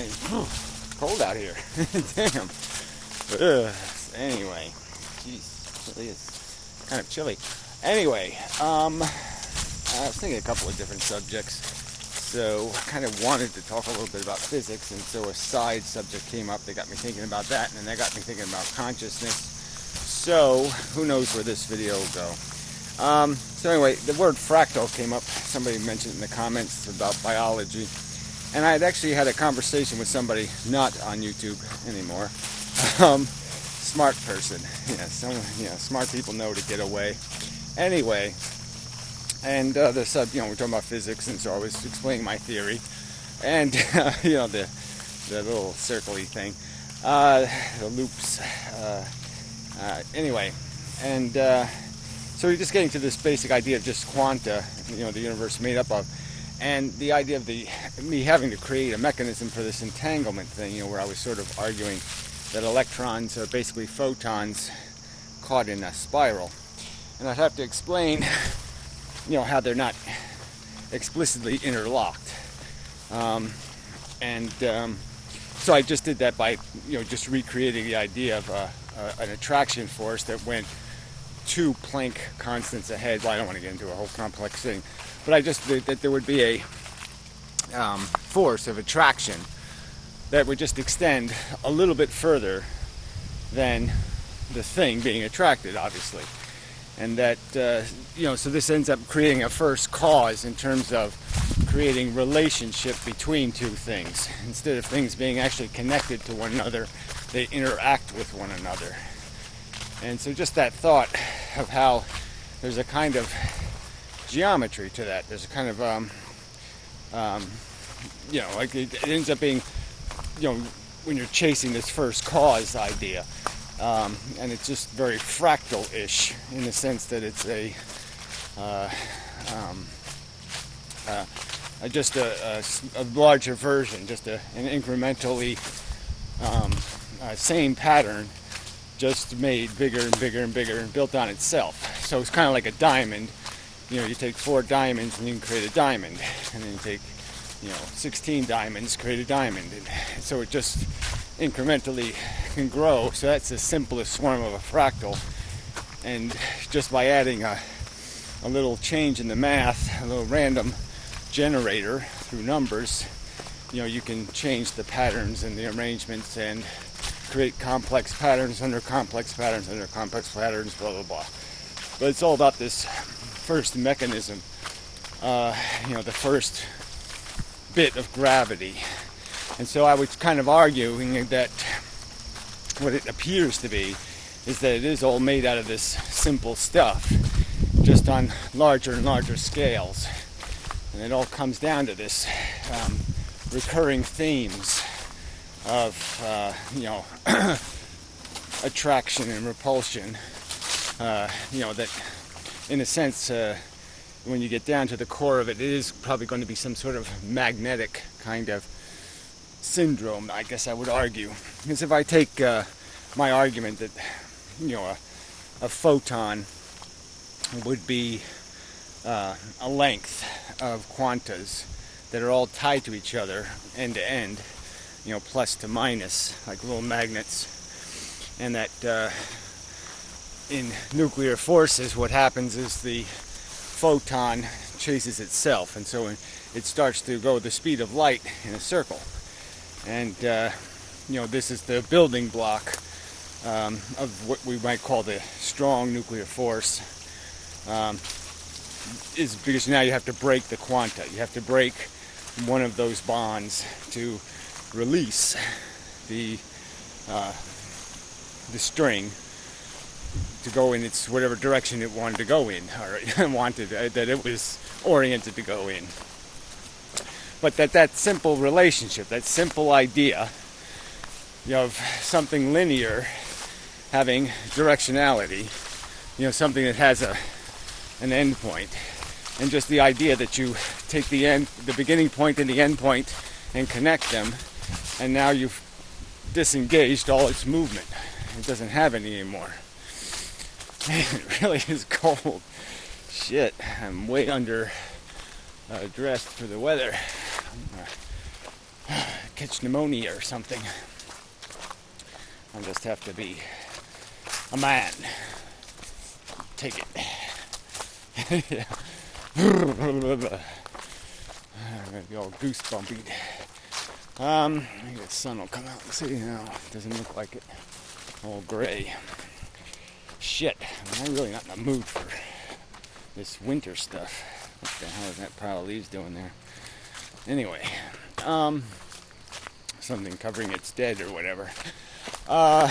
It's cold out here. Damn. Ugh. Anyway, jeez, it really is kind of chilly. Anyway, I was thinking a couple of different subjects. So I kind of wanted to talk a little bit about physics, and so a side subject came up that got me thinking about that, and then that got me thinking about consciousness. So who knows where this video will go. So anyway, the word fractal came up. Somebody mentioned in the comments about biology. And I had actually had a conversation with somebody not on YouTube anymore. Smart person. Smart people know to get away. Anyway, and we're talking about physics, and so I was explaining my theory. And, the little circle-y thing. The loops. Anyway, and so we're just getting to this basic idea of just quanta, the universe made up of, and the idea of me having to create a mechanism for this entanglement thing, where I was sort of arguing that electrons are basically photons caught in a spiral, and I'd have to explain, how they're not explicitly interlocked, so I just did that by, just recreating the idea of an attraction force that went 2 Planck constants ahead. Well, I don't want to get into a whole complex thing, but I just did that there would be a force of attraction that would just extend a little bit further than the thing being attracted, obviously. And that, so this ends up creating a first cause in terms of creating relationship between two things. Instead of things being actually connected to one another, they interact with one another. And so just that thought of how there's a kind of geometry to that. There's a kind of, like it ends up being, when you're chasing this first cause idea. And it's just very fractal-ish in the sense that it's just a larger version, just an incrementally same pattern, just made bigger and bigger and bigger and built on itself. So it's kind of like a diamond. You take 4 diamonds and you can create a diamond, and then you take 16 diamonds, create a diamond, and so it just incrementally can grow. So that's the simplest form of a fractal, and just by adding a little change in the math, a little random generator through numbers, you can change the patterns and the arrangements and create complex patterns under complex patterns under complex patterns, blah blah blah. But it's all about this first mechanism, the first bit of gravity. And so I was kind of arguing that what it appears to be is that it is all made out of this simple stuff, just on larger and larger scales. And it all comes down to this recurring themes of, attraction and repulsion, that in a sense, when you get down to the core of it, it is probably going to be some sort of magnetic kind of syndrome, I guess I would argue. Because if I take my argument that, a photon would be a length of quantas that are all tied to each other end to end, plus to minus, like little magnets, and that in nuclear forces what happens is the photon chases itself, and so it starts to go the speed of light in a circle. And this is the building block of what we might call the strong nuclear force, is because now you have to break the quanta. You have to break one of those bonds to release the string to go in its whatever direction it wanted to go in, or wanted that it was oriented to go in. But that simple relationship, that simple idea of something linear having directionality, something that has an end point, and just the idea that you take the beginning point and the end point and connect them, and now you've disengaged all its movement. It doesn't have any anymore. Man, it really is cold. Shit, I'm way under dressed for the weather. catch pneumonia or something. I'll just have to be a man. Take it. Yeah. I'm gonna be all goosebumpy. Maybe the sun will come out and see. No, doesn't look like it. All gray. Shit, I'm really not in the mood for this winter stuff. What the hell is that pile of leaves doing there? Anyway, something covering its dead or whatever. Alright,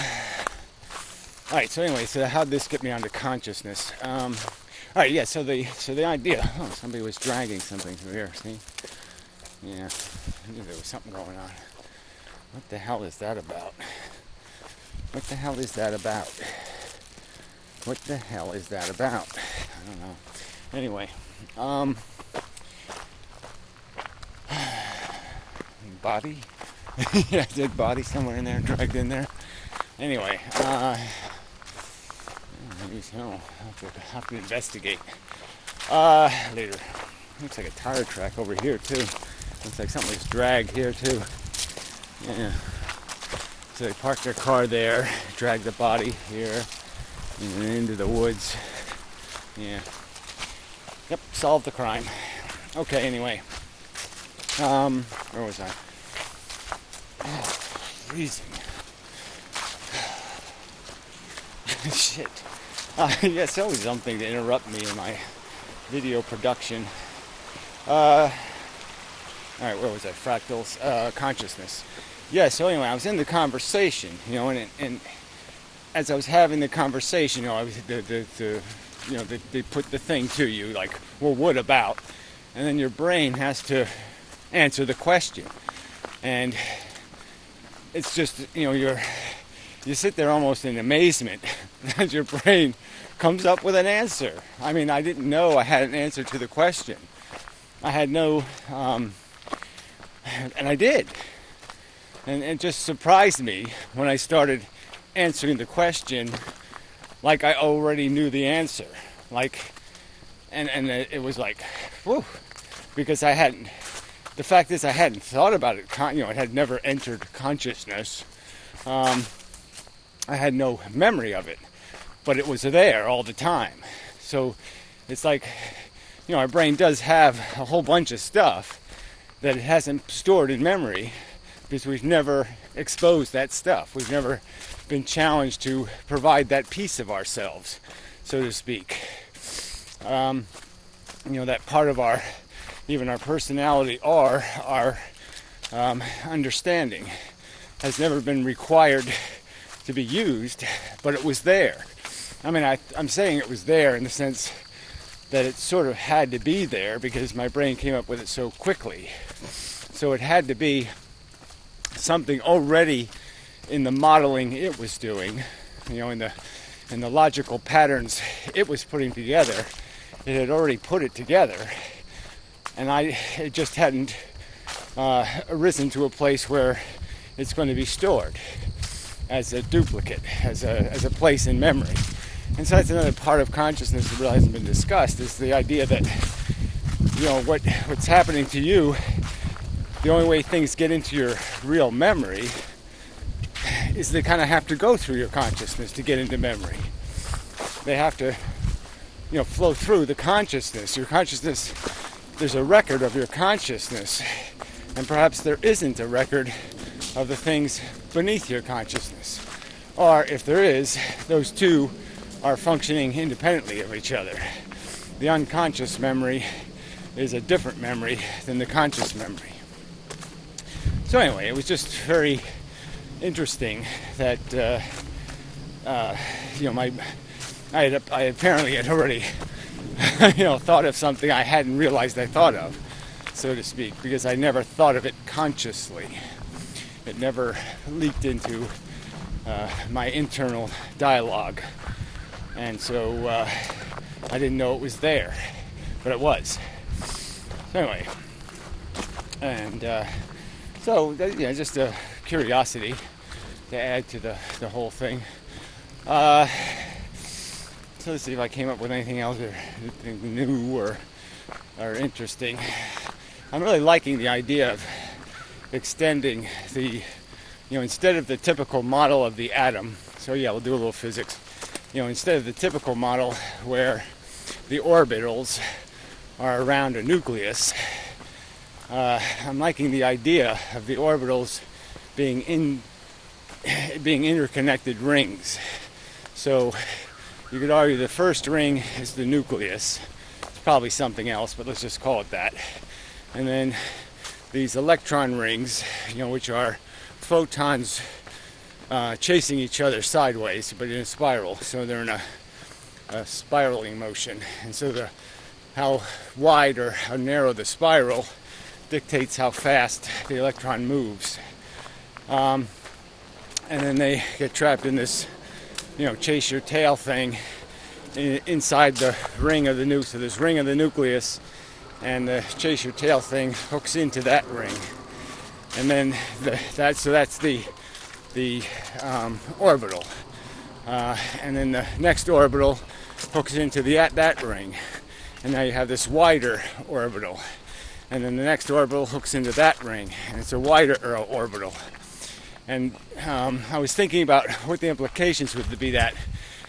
so anyway, so how'd this get me onto consciousness? Alright, yeah, so the idea, somebody was dragging something through here, see? Yeah, I knew there was something going on. What the hell is that about? What the hell is that about? What the hell is that about? I don't know. Anyway, body? Yeah, dead body somewhere in there, dragged in there. Anyway, maybe so. I'll have to investigate. Later. Looks like a tire track over here too. Looks like something was dragged here too. Yeah. So they parked their car there, dragged the body here, and into the woods. Yeah. Yep, solved the crime. Okay, anyway. Where was I? Oh, freezing. Shit. Yeah, it's always something to interrupt me in my video production. Alright, where was I? Fractals. Consciousness. Yeah, so anyway, I was in the conversation, and as I was having the conversation, I was they put the thing to you, like, well, what about? And then your brain has to answer the question. And it's just, you sit there almost in amazement as your brain comes up with an answer. I mean, I didn't know I had an answer to the question. I had no, and I did. And it just surprised me when I started answering the question like I already knew the answer. And it was like, whew, because the fact is I hadn't thought about it, it had never entered consciousness. I had no memory of it, but it was there all the time. So it's like, our brain does have a whole bunch of stuff that it hasn't stored in memory because we've never exposed that stuff. We've never been challenged to provide that piece of ourselves, so to speak. That part of our personality, our understanding, has never been required to be used, but it was there. I mean, I'm saying it was there in the sense that it sort of had to be there because my brain came up with it so quickly. So it had to be something already in the modeling it was doing, in the logical patterns it was putting together. It had already put it together, and it just hadn't arisen to a place where it's going to be stored as a duplicate, as a place in memory. And so that's another part of consciousness that really hasn't been discussed, is the idea that, what's happening to you, the only way things get into your real memory is they kind of have to go through your consciousness to get into memory. They have to, flow through the consciousness. Your consciousness, there's a record of your consciousness, and perhaps there isn't a record of the things beneath your consciousness. Or if there is, those two are functioning independently of each other. The unconscious memory is a different memory than the conscious memory. So anyway, it was just very interesting that I apparently had already thought of something I hadn't realized I thought of, so to speak, because I never thought of it consciously. It never leaked into my internal dialogue, and so I didn't know it was there, but it was. So anyway, and just a curiosity to add to the whole thing. So let's see if I came up with anything else or anything new or interesting. I'm really liking the idea of extending the, instead of the typical model of the atom. So yeah, we'll do a little physics. Instead of the typical model where the orbitals are around a nucleus, I'm liking the idea of the orbitals being interconnected rings. So you could argue the first ring is the nucleus. It's probably something else, but let's just call it that. And then these electron rings, which are photons chasing each other sideways, but in a spiral. So they're in a spiraling motion. And so how wide or how narrow the spiral dictates how fast the electron moves. And then they get trapped in this, chase your tail thing inside the ring of the nucleus. So this ring of the nucleus, and the chase your tail thing hooks into that ring. And then that's the orbital. And then the next orbital hooks into that ring. And now you have this wider orbital. And then the next orbital hooks into that ring, and it's a wider orbital. And I was thinking about what the implications would be that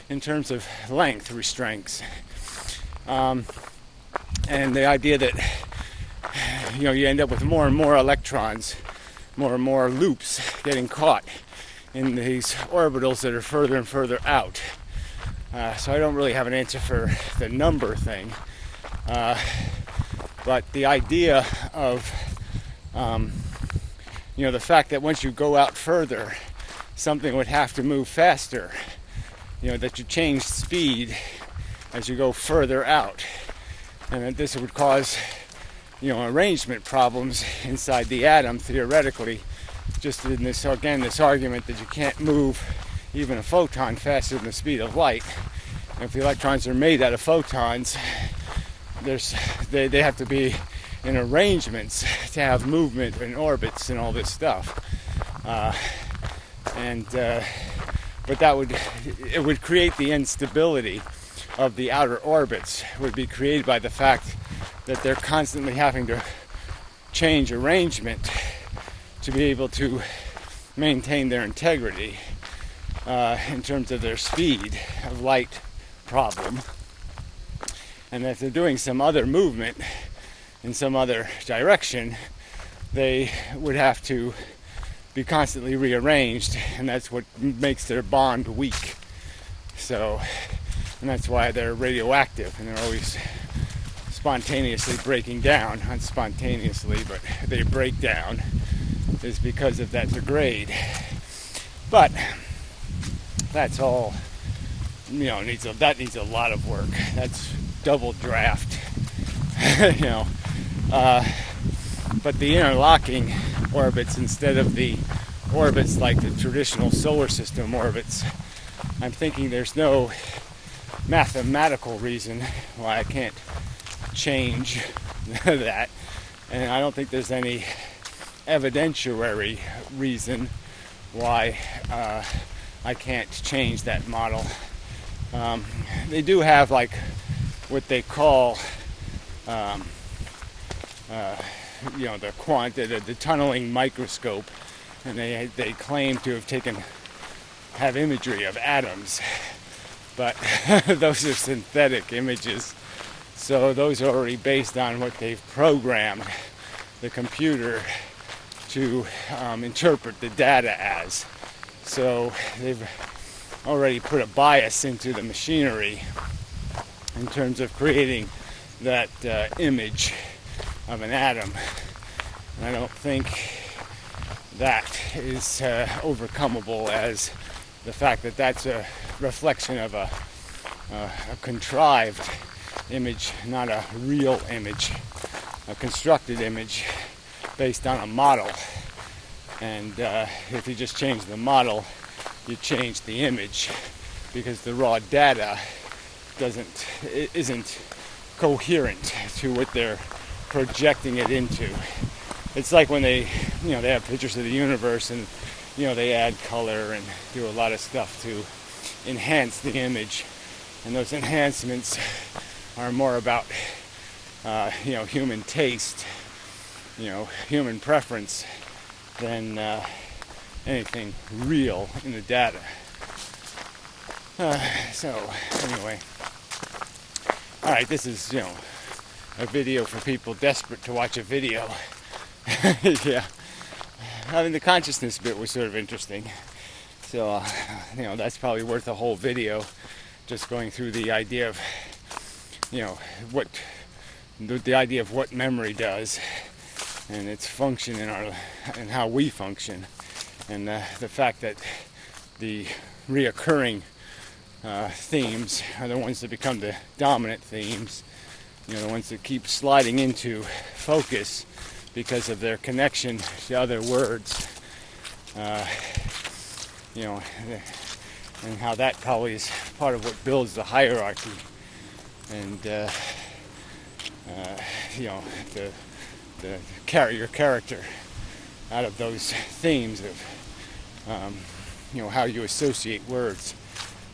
in terms of length restraints. And the idea that, you end up with more and more electrons, more and more loops getting caught in these orbitals that are further and further out. So I don't really have an answer for the number thing. But the idea of, the fact that once you go out further, something would have to move faster, that you change speed as you go further out, and that this would cause, arrangement problems inside the atom, theoretically, just in this argument that you can't move even a photon faster than the speed of light. And if the electrons are made out of photons, they have to be in arrangements to have movement in orbits and all this stuff, but it would create the instability of the outer orbits. Would be created by the fact that they're constantly having to change arrangement to be able to maintain their integrity in terms of their speed of light problem. And if they're doing some other movement in some other direction, they would have to be constantly rearranged, and that's what makes their bond weak. So, and that's why they're radioactive, and they're always spontaneously breaking down. Not spontaneously, but they break down, is because of that degrade. But that's all, that needs a lot of work. That's double draft, but the interlocking orbits, instead of the orbits like the traditional solar system orbits, I'm thinking there's no mathematical reason why I can't change that, and I don't think there's any evidentiary reason why I can't change that model. They do have what they call the tunneling microscope, and they claim to have imagery of atoms, but those are synthetic images. So those are already based on what they've programmed the computer to interpret the data as. So they've already put a bias into the machinery in terms of creating that image of an atom. And I don't think that is overcomable as the fact that that's a reflection of a contrived image, not a real image, a constructed image based on a model. And if you just change the model, you change the image, because the raw data isn't coherent to what they're projecting it into. It's like when they have pictures of the universe, and they add color and do a lot of stuff to enhance the image, and those enhancements are more about human taste, human preference, than anything real in the data. So anyway, all right, this is, a video for people desperate to watch a video. Yeah, I mean, the consciousness bit was sort of interesting. So, that's probably worth a whole video, just going through the idea of, what the idea of what memory does and its function and how we function, and the fact that the reoccurring themes are the ones that become the dominant themes, the ones that keep sliding into focus because of their connection to other words, and how that probably is part of what builds the hierarchy, and to carry your character out of those themes of how you associate words.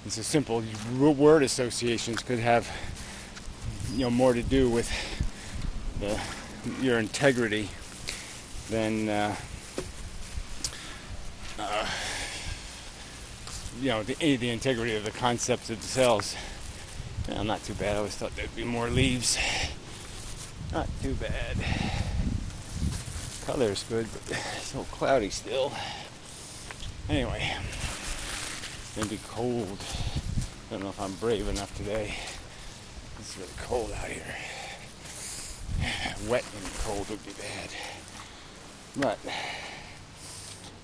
And so simple word associations could have more to do with your integrity than the integrity of the concepts themselves. Well, not too bad. I always thought there'd be more leaves. Not too bad. Color's good, but it's so cloudy still. Anyway, it's gonna be cold. Don't know if I'm brave enough today. It's really cold out here. Wet and cold would be bad. But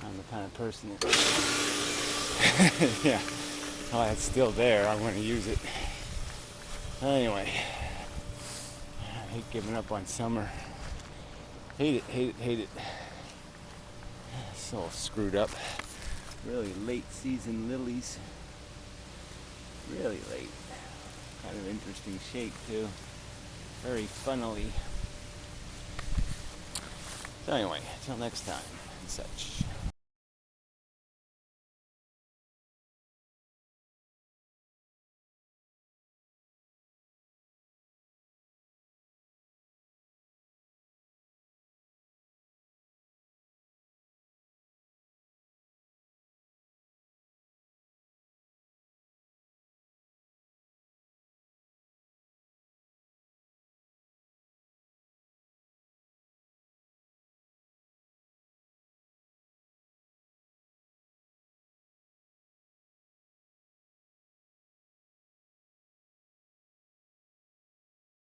I'm the kind of person that yeah, while it's still there, I'm going to use it. Anyway, I hate giving up on summer. Hate it. It's all screwed up. Really late season lilies. Really late. Kind of interesting shape too. Very funnily. So anyway, until next time and such.